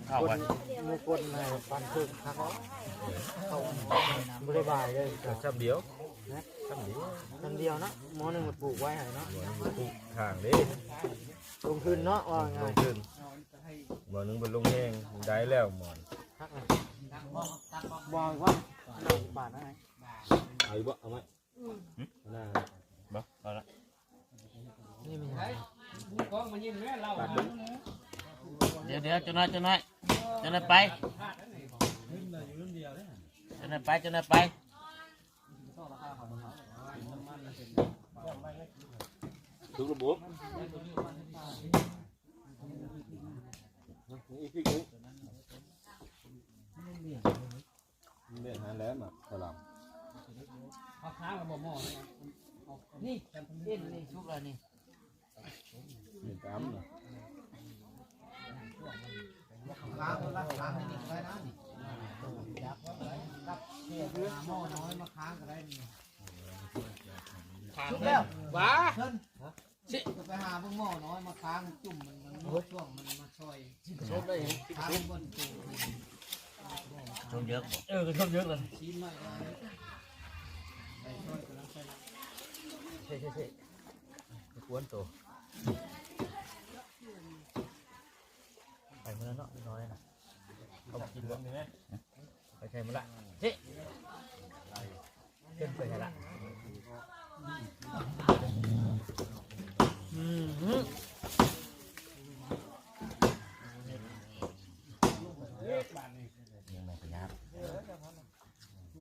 เข้าไป มือกดในปันคึกครับเขาบริบายเลย ซ้ำเดียว ทำเดียวนะหมอหนึ่งมันปลูกไว้ให้เนาะ ปลูกทางเด้ ลงทุนเนาะว่าไง ลงขึ้นบ่อนึงบนลงแห้งได้แล้วหมอน ทักเลยบอกว่าบาทอะไร เอาอีกบ่เอาไหมหน้า บ่เอาละ นี่มัน บาดดึง เดี๋ยวจะน้อยไปจะน้อยไปทุกระบบอีกพี่กูเล่นหาแล้วมาสลับ นี่เล่นนี่ชุบอะไรนี่ เล่นตามนะ ล้างรักล้างนี่ไว้นะนี่กับเที่ยวหม้อน้อยมาค้างก็ได้นี่ชุบแล้วว้าเพิ่นจะไปหาพวกหม้อน้อยมาค้างจุ่มมันช่วงมันมาช่วยชุบได้ค้างบนตู้ ช่วงเยอะ ก็ชอบเยอะเลยชิ้นใหม่ไปช่วยกันแล้วใช่ใช่กวนตัวไปเมื่อเนาะน้อยนะเขากินแล้วนี่ไหมไปใช่มั้ยล่ะเฮ้ขึ้นไปใช่ละ